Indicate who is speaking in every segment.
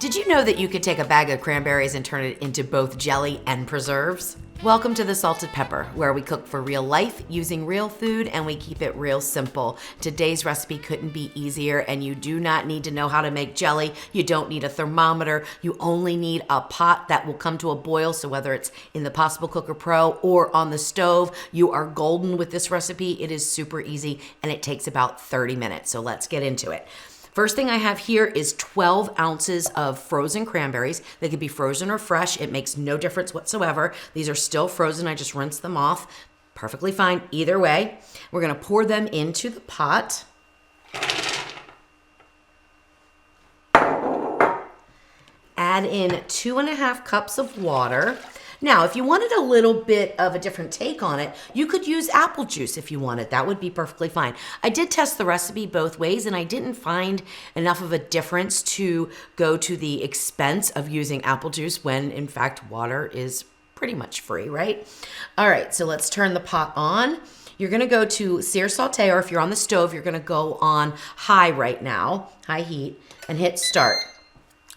Speaker 1: Did you know that you could take a bag of cranberries and turn it into both jelly and preserves? Welcome to the Salted Pepper, where we cook for real life using real food and we keep it real simple. Today's recipe couldn't be easier, and you do not need to know how to make jelly. You don't need a thermometer. You only need a pot that will come to a boil. So whether it's in the Possible Cooker Pro or on the stove, you are golden with this recipe. It is super easy and it takes about 30 minutes. So let's get into it. First thing I have here is 12 ounces of frozen cranberries. They could be frozen or fresh. It makes no difference whatsoever. These are still frozen. I just rinsed them off. Perfectly fine either way. We're gonna pour them into the pot. Add in 2.5 cups of water. Now, if you wanted a little bit of a different take on it, you could use apple juice if you wanted. That would be perfectly fine. I did test the recipe both ways, and I didn't find enough of a difference to go to the expense of using apple juice when, in fact, water is pretty much free, right? All right, so let's turn the pot on. You're gonna go to sear saute, or if you're on the stove, you're gonna go on high right now, high heat, and hit start.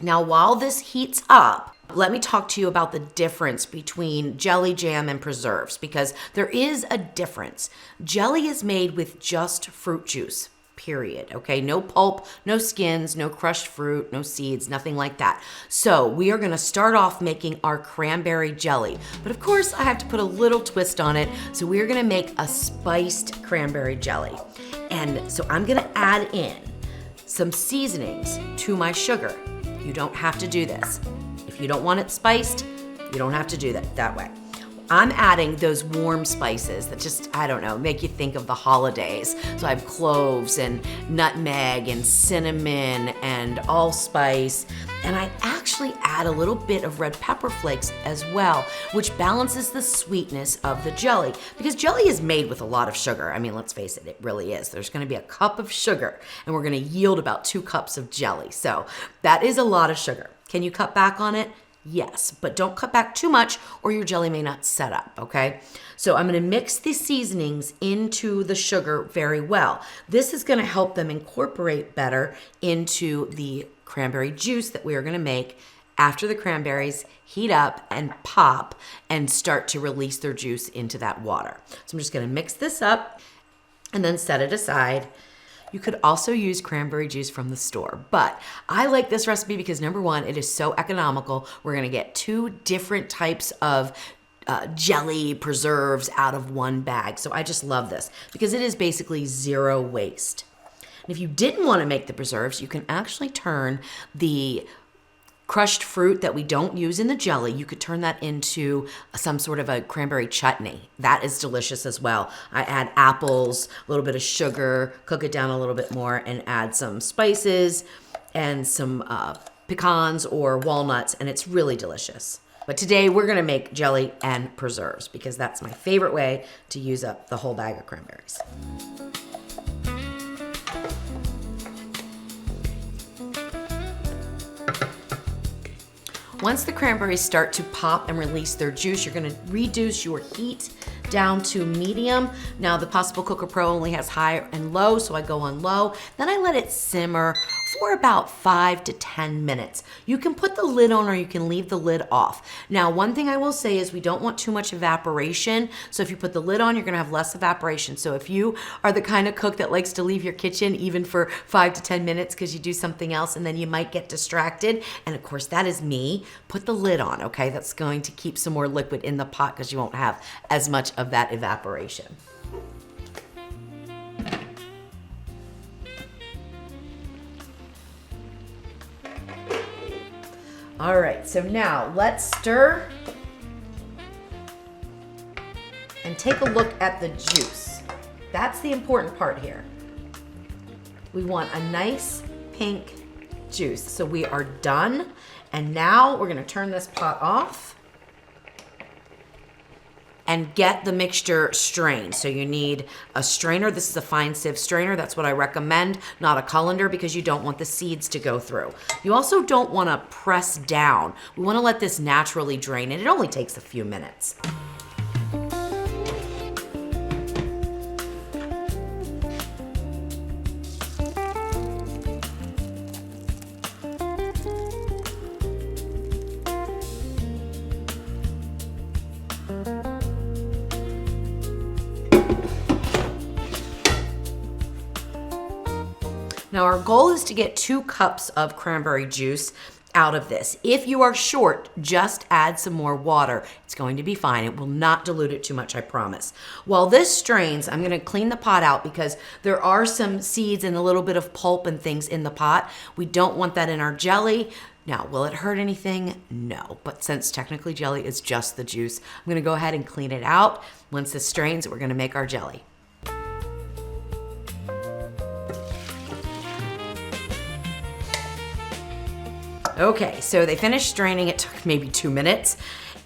Speaker 1: Now, while this heats up, let me talk to you about the difference between jelly, jam, and preserves, because there is a difference. Jelly is made with just fruit juice, period, okay? No pulp, no skins, no crushed fruit, no seeds, nothing like that. So we are gonna start off making our cranberry jelly. But of course, I have to put a little twist on it, so we're gonna make a spiced cranberry jelly. And so I'm gonna add in some seasonings to my sugar. You don't have to do this. If you don't want it spiced, you don't have to do that way. I'm adding those warm spices that just, I don't know, make you think of the holidays. So I have cloves and nutmeg and cinnamon and allspice. And I actually add a little bit of red pepper flakes as well, which balances the sweetness of the jelly. Because jelly is made with a lot of sugar. I mean, let's face it, it really is. There's gonna be a cup of sugar and we're gonna yield about 2 cups of jelly. So that is a lot of sugar. Can you cut back on it? Yes, but don't cut back too much or your jelly may not set up, okay? So I'm gonna mix the seasonings into the sugar very well. This is gonna help them incorporate better into the cranberry juice that we are gonna make after the cranberries heat up and pop and start to release their juice into that water. So I'm just gonna mix this up and then set it aside. You could also use cranberry juice from the store, but I like this recipe because number one, it is so economical. We're gonna get 2 different types of jelly preserves out of one bag. So I just love this because it is basically 0 waste. And if you didn't wanna make the preserves, you can actually turn the crushed fruit that we don't use in the jelly, you could turn that into some sort of a cranberry chutney. That is delicious as well. I add apples, a little bit of sugar, cook it down a little bit more, and add some spices and some pecans or walnuts, and it's really delicious. But today we're gonna make jelly and preserves because that's my favorite way to use up the whole bag of cranberries. Once the cranberries start to pop and release their juice, you're gonna reduce your heat down to medium. Now the Possible Cooker Pro only has high and low, so I go on low. Then I let it simmer for about 5 to 10 minutes. You can put the lid on or you can leave the lid off. Now, one thing I will say is we don't want too much evaporation. So if you put the lid on, you're gonna have less evaporation. So if you are the kind of cook that likes to leave your kitchen even for 5 to 10 minutes because you do something else and then you might get distracted, and of course that is me, put the lid on, okay? That's going to keep some more liquid in the pot because you won't have as much of that evaporation. All right, so now let's stir and take a look at the juice. That's the important part here. We want a nice pink juice. So we are done. And now we're gonna turn this pot off and get the mixture strained. So you need a strainer. This is a fine sieve strainer. That's what I recommend, not a colander, because you don't want the seeds to go through. You also don't wanna press down. We wanna let this naturally drain, and it only takes a few minutes. Now our goal is to get 2 cups of cranberry juice out of this. If you are short, just add some more water. It's going to be fine. It will not dilute it too much, I promise. While this strains, I'm gonna clean the pot out because there are some seeds and a little bit of pulp and things in the pot. We don't want that in our jelly. Now, will it hurt anything? No, but since technically jelly is just the juice, I'm gonna go ahead and clean it out. Once this strains, we're gonna make our jelly. Okay, so they finished straining. It took maybe 2 minutes.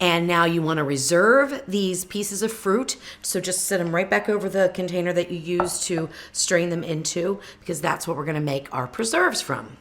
Speaker 1: And now you want to reserve these pieces of fruit. So just set them right back over the container that you used to strain them into, because that's what we're going to make our preserves from.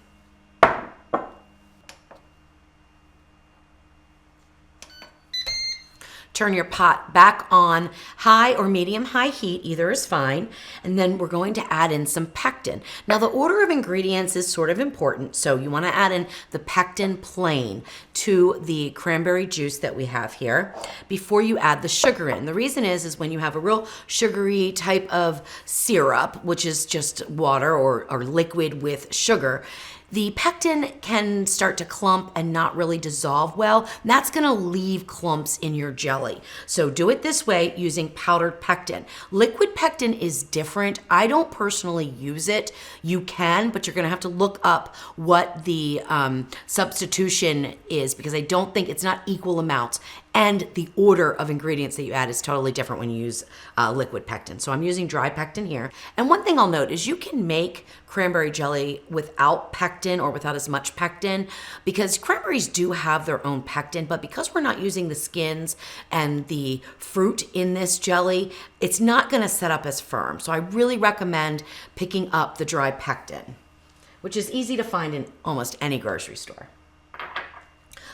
Speaker 1: Turn your pot back on high or medium-high heat, either is fine, and then we're going to add in some pectin. Now the order of ingredients is sort of important, so you want to add in the pectin plain to the cranberry juice that we have here before you add the sugar in. The reason is when you have a real sugary type of syrup, which is just water or liquid with sugar, the pectin can start to clump and not really dissolve well. That's gonna leave clumps in your jelly. So do it this way using powdered pectin. Liquid pectin is different. I don't personally use it. You can, but you're gonna have to look up what the substitution is, because I don't think it's not equal amounts. And the order of ingredients that you add is totally different when you use liquid pectin. So I'm using dry pectin here. And one thing I'll note is you can make cranberry jelly without pectin or without as much pectin, because cranberries do have their own pectin, but because we're not using the skins and the fruit in this jelly, it's not gonna set up as firm. So I really recommend picking up the dry pectin, which is easy to find in almost any grocery store.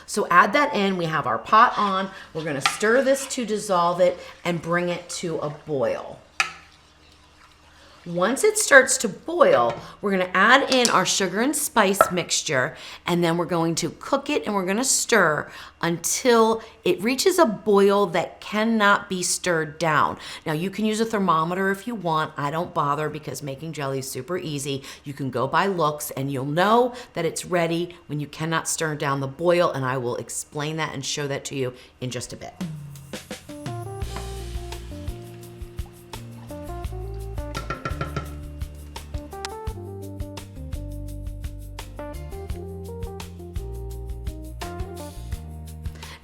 Speaker 1: So add that in. We have our pot on. We're going to stir this to dissolve it and bring it to a boil. Once it starts to boil, we're going to add in our sugar and spice mixture, and then we're going to cook it and we're going to stir until it reaches a boil that cannot be stirred down. Now you can use a thermometer if you want. I don't bother because making jelly is super easy. You can go by looks and you'll know that it's ready when you cannot stir down the boil, and I will explain that and show that to you in just a bit.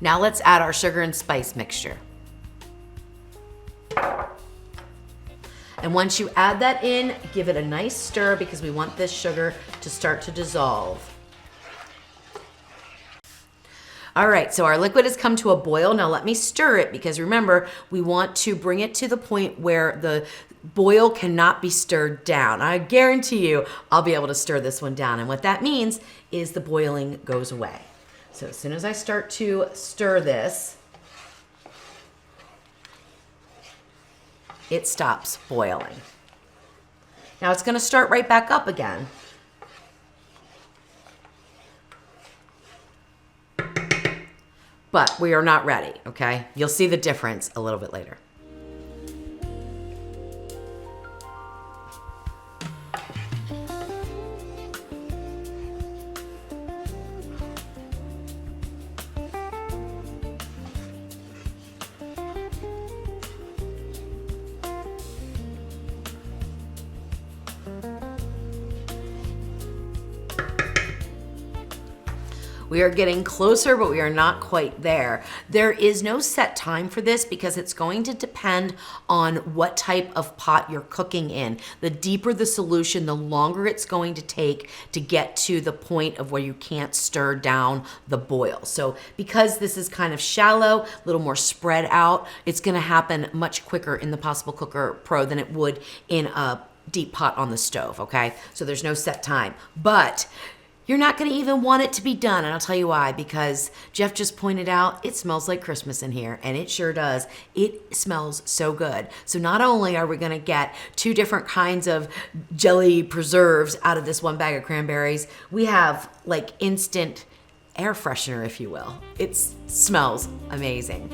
Speaker 1: Now let's add our sugar and spice mixture. And once you add that in, give it a nice stir because we want this sugar to start to dissolve. All right, so our liquid has come to a boil. Now let me stir it, because remember, we want to bring it to the point where the boil cannot be stirred down. I guarantee you I'll be able to stir this one down. And what that means is the boiling goes away. So as soon as I start to stir this, it stops boiling. Now it's going to start right back up again. But we are not ready, okay? You'll see the difference a little bit later. We are getting closer, but we are not quite there. There is no set time for this because it's going to depend on what type of pot you're cooking in. The deeper the solution, the longer it's going to take to get to the point of where you can't stir down the boil. So because this is kind of shallow, a little more spread out, it's gonna happen much quicker in the Possible Cooker Pro than it would in a deep pot on the stove, okay? So there's no set time. But you're not gonna even want it to be done, and I'll tell you why, because Jeff just pointed out it smells like Christmas in here, and it sure does. It smells so good. So not only are we gonna get 2 different kinds of jelly preserves out of this one bag of cranberries, we have like instant air freshener, if you will. It smells amazing.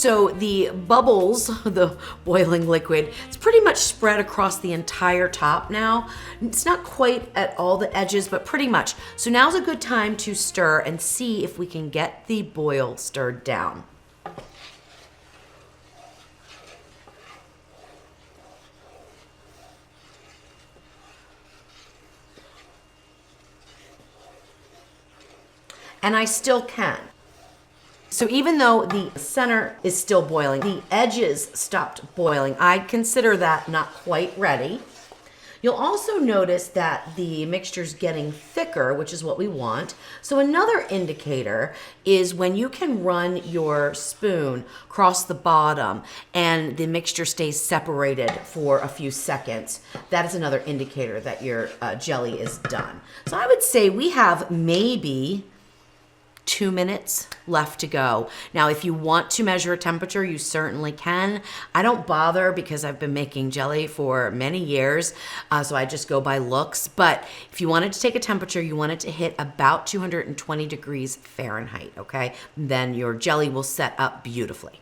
Speaker 1: So the bubbles, the boiling liquid, it's pretty much spread across the entire top now. It's not quite at all the edges, but pretty much. So now's a good time to stir and see if we can get the boil stirred down. And I still can. So even though the center is still boiling, the edges stopped boiling. I consider that not quite ready. You'll also notice that the mixture's getting thicker, which is what we want. So another indicator is when you can run your spoon across the bottom and the mixture stays separated for a few seconds. That is another indicator that your jelly is done. So I would say we have maybe 2 minutes left to go. Now, if you want to measure a temperature, you certainly can. I don't bother because I've been making jelly for many years, so I just go by looks. But if you wanted to take a temperature, you want it to hit about 220 degrees Fahrenheit, okay? Then your jelly will set up beautifully.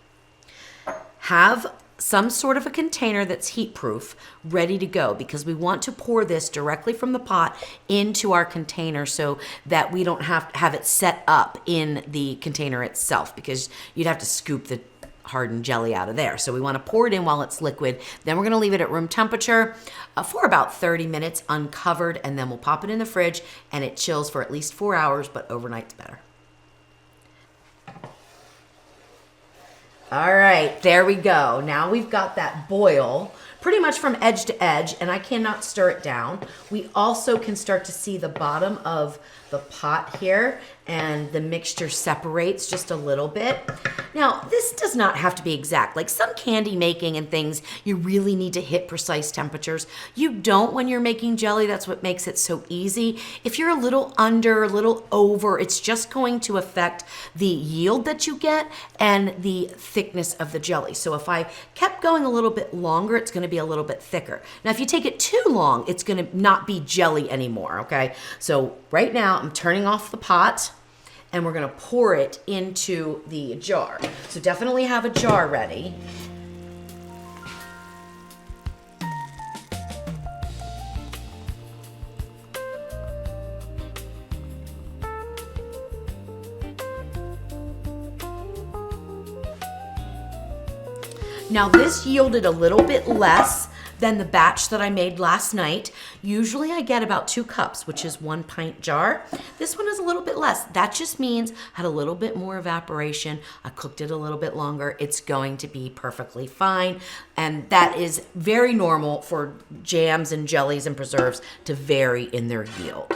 Speaker 1: Have some sort of a container that's heat proof ready to go because we want to pour this directly from the pot into our container so that we don't have it set up in the container itself because you'd have to scoop the hardened jelly out of there. So we want to pour it in while it's liquid. Then we're going to leave it at room temperature for about 30 minutes uncovered, and then we'll pop it in the fridge and it chills for at least 4 hours, but overnight's better. All right, there we go. Now we've got that boil pretty much from edge to edge, and I cannot stir it down. We also can start to see the bottom of the pot here, and the mixture separates just a little bit. Now, this does not have to be exact. Like some candy making and things, you really need to hit precise temperatures. You don't when you're making jelly. That's what makes it so easy. If you're a little under, a little over, it's just going to affect the yield that you get and the thickness of the jelly. So if I kept going a little bit longer, it's going to be a little bit thicker. Now, if you take it too long, it's going to not be jelly anymore, okay? So right now, I'm turning off the pot, and we're gonna pour it into the jar. So definitely have a jar ready. Now this yielded a little bit less than the batch that I made last night. Usually I get about 2 cups, which is 1 pint jar. This one is a little bit less. That just means I had a little bit more evaporation. I cooked it a little bit longer. It's going to be perfectly fine. And that is very normal for jams and jellies and preserves to vary in their yield.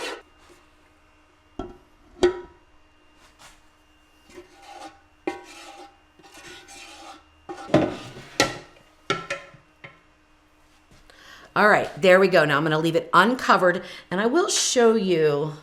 Speaker 1: All right, there we go. Now I'm gonna leave it uncovered, and I will show you,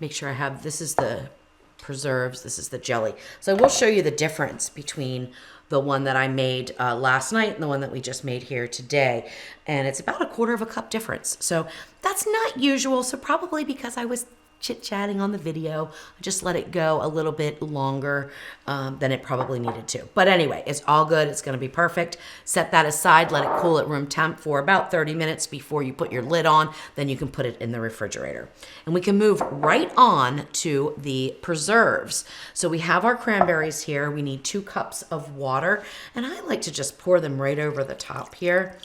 Speaker 1: make sure I have, this is the preserves, this is the jelly. So I will show you the difference between the one that I made last night and the one that we just made here today. And it's about 1/4 cup difference. So that's not usual, so probably because I was chit-chatting on the video, I just let it go a little bit longer than it probably needed to. But anyway, it's all good. It's going to be perfect. Set that aside. Let it cool at room temp for about 30 minutes before you put your lid on. Then you can put it in the refrigerator. And we can move right on to the preserves. So we have our cranberries here. We need 2 cups of water. And I like to just pour them right over the top here.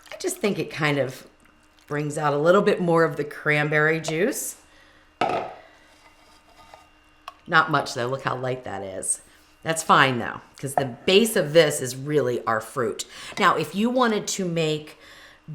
Speaker 1: I just think it kind of brings out a little bit more of the cranberry juice. Not much though, look how light that is. That's fine though, because the base of this is really our fruit. Now, if you wanted to make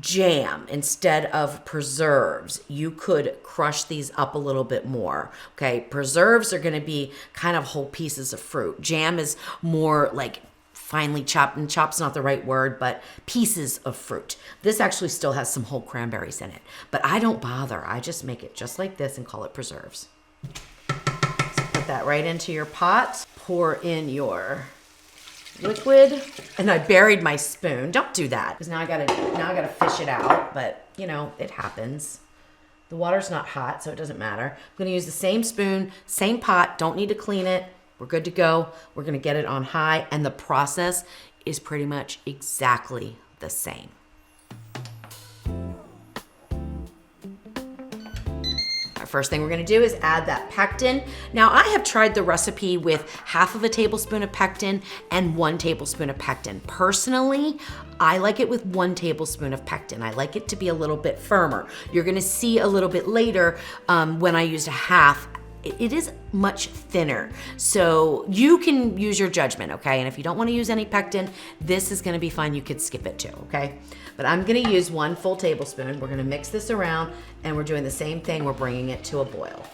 Speaker 1: jam instead of preserves, you could crush these up a little bit more, okay? Preserves are gonna be kind of whole pieces of fruit. Jam is more like finely chopped, and chop's not the right word, but pieces of fruit. This actually still has some whole cranberries in it, but I don't bother. I just make it just like this and call it preserves. So put that right into your pot. Pour in your liquid, and I buried my spoon. Don't do that, because now I gotta fish it out, but you know, it happens. The water's not hot, so it doesn't matter. I'm gonna use the same spoon, same pot, don't need to clean it. We're good to go. We're gonna get it on high, and the process is pretty much exactly the same. First thing we're gonna do is add that pectin. Now I have tried the recipe with half of a tablespoon of pectin and 1 tablespoon of pectin. Personally, I like it with 1 tablespoon of pectin. I like it to be a little bit firmer. You're gonna see a little bit later when I used a half, it is much thinner. So you can use your judgment, okay? And if you don't wanna use any pectin, this is gonna be fine. You could skip it too, okay? But I'm gonna use 1 full tablespoon. We're gonna mix this around and we're doing the same thing. We're bringing it to a boil.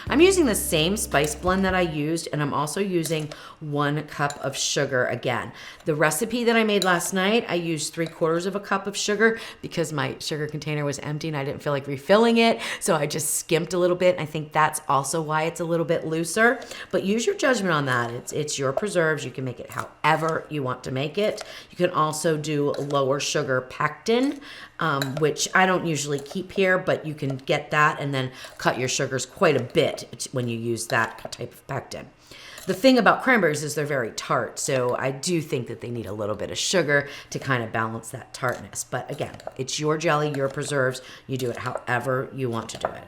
Speaker 1: I'm using the same spice blend that I used, and I'm also using 1 cup of sugar again. The recipe that I made last night, I used 3/4 of a cup of sugar because my sugar container was empty and I didn't feel like refilling it, so I just skimped a little bit. I think that's also why it's a little bit looser, but use your judgment on that. It's your preserves. You can make it however you want to make it. You can also do lower sugar pectin, which I don't usually keep here, but you can get that and then cut your sugars quite a bit when you use that type of pectin. The thing about cranberries is they're very tart, so I do think that they need a little bit of sugar to kind of balance that tartness. But again, it's your jelly, your preserves. You do it however you want to do it.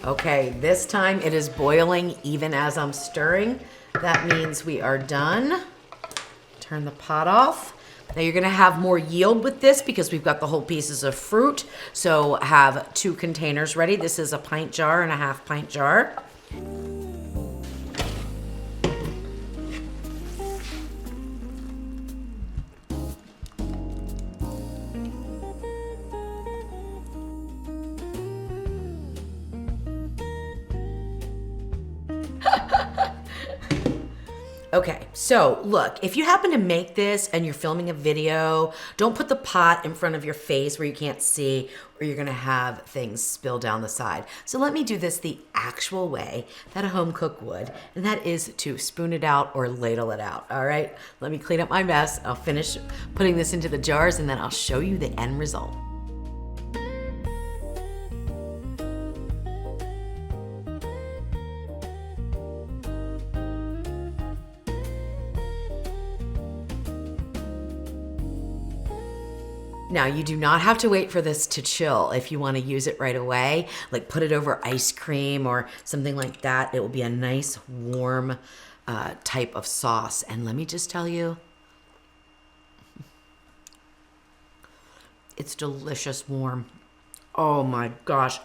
Speaker 1: Okay, this time it is boiling even as I'm stirring. That means we are done. Turn the pot off. Now you're gonna have more yield with this because we've got the whole pieces of fruit. So have 2 containers ready. This is a pint jar and a half pint jar. Okay, so look, if you happen to make this and you're filming a video, don't put the pot in front of your face where you can't see, or you're gonna have things spill down the side. So let me do this the actual way that a home cook would, and that is to spoon it out or ladle it out, all right? Let me clean up my mess. I'll finish putting this into the jars and then I'll show you the end result. Now, you do not have to wait for this to chill if you want to use it right away. Like put it over ice cream or something like that. It will be a nice warm type of sauce. And let me just tell you, it's delicious warm. Oh my gosh.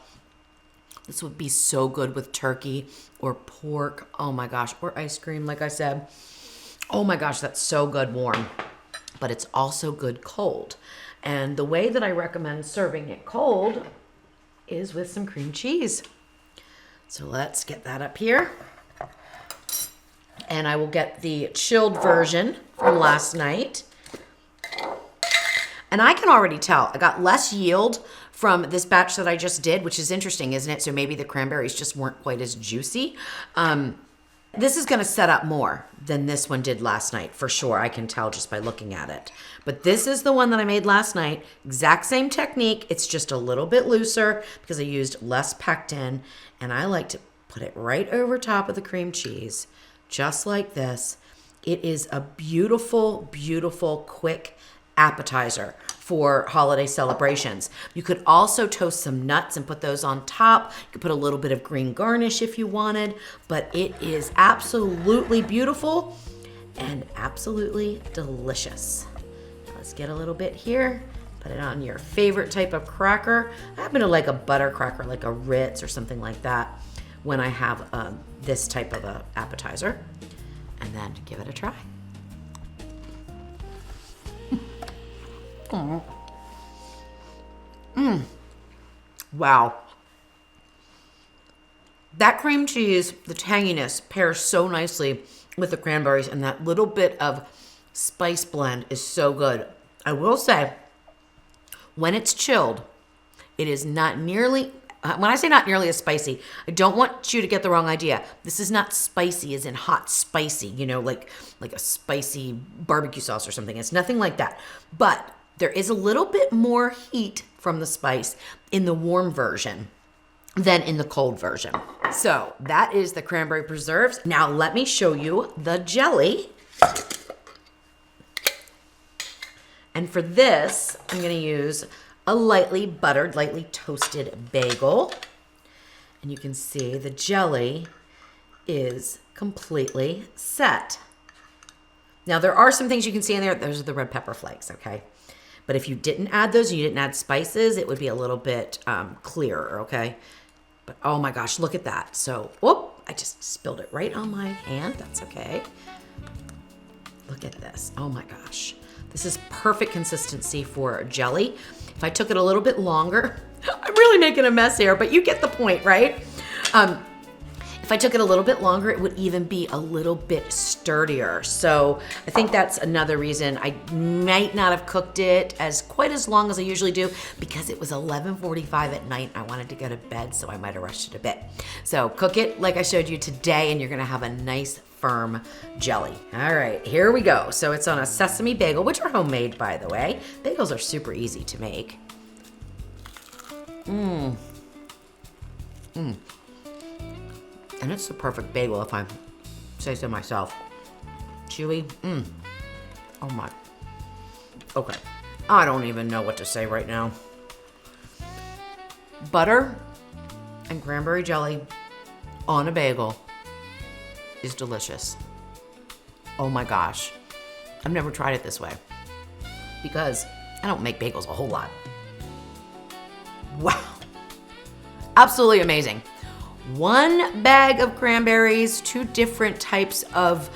Speaker 1: This would be so good with turkey or pork. Oh my gosh, or ice cream, like I said. Oh my gosh, that's so good warm. But it's also good cold. And the way that I recommend serving it cold is with some cream cheese. So let's get that up here. And I will get the chilled version from last night. And I can already tell I got less yield from this batch that I just did, which is interesting, isn't it? So maybe the cranberries just weren't quite as juicy. This is gonna set up more than this one did last night, for sure. I can tell just by looking at it. But this is the one that I made last night. Exact same technique. It's just a little bit looser because I used less pectin. And I like to put it right over top of the cream cheese, just like this. It is a beautiful, beautiful, quick appetizer for holiday celebrations. You could also toast some nuts and put those on top. You could put a little bit of green garnish if you wanted, but it is absolutely beautiful and absolutely delicious. Let's get a little bit here. Put it on your favorite type of cracker. I happen to like a butter cracker, like a Ritz or something like that when I have this type of a appetizer. And then give it a try. Wow. That cream cheese, the tanginess, pairs so nicely with the cranberries and that little bit of spice blend is so good. I will say, when it's chilled, it is not nearly, when I say not nearly as spicy, I don't want you to get the wrong idea. This is not spicy as in hot spicy, you know, like a spicy barbecue sauce or something. It's nothing like that. But there is a little bit more heat from the spice in the warm version than in the cold version. So that is the cranberry preserves. Now let me show you the jelly. And for this, I'm gonna use a lightly buttered, lightly toasted bagel. And you can see the jelly is completely set. Now there are some things you can see in there. Those are the red pepper flakes, okay? But if you didn't add those and you didn't add spices, it would be a little bit clearer, okay? But oh my gosh, look at that. So, whoop, I just spilled it right on my hand. That's okay. Look at this. Oh my gosh. This is perfect consistency for jelly. If I took it a little bit longer, I'm really making a mess here, but you get the point, right? If I took it a little bit longer, it would even be a little bit sturdier. So I think that's another reason I might not have cooked it quite as long as I usually do, because it was 11:45 at night. I wanted to go to bed, so I might have rushed it a bit. So cook it like I showed you today, and you're gonna have a nice firm jelly. All right, here we go. So it's on a sesame bagel, which are homemade, by the way. Bagels are super easy to make. And it's the perfect bagel, if I say so myself. Chewy. Oh my. Okay. I don't even know what to say right now. Butter and cranberry jelly on a bagel is delicious. Oh my gosh. I've never tried it this way because I don't make bagels a whole lot. Wow. Absolutely amazing. 1 bag of cranberries, 2 different types of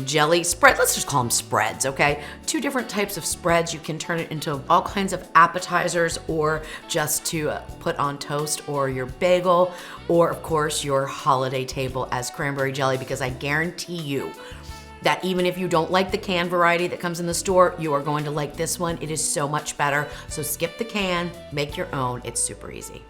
Speaker 1: jelly spread. Let's just call them spreads, okay? 2 different types of spreads. You can turn it into all kinds of appetizers, or just to put on toast or your bagel, or of course your holiday table as cranberry jelly, because I guarantee you that even if you don't like the can variety that comes in the store, you are going to like this one. It is so much better. So skip the can, make your own. It's super easy.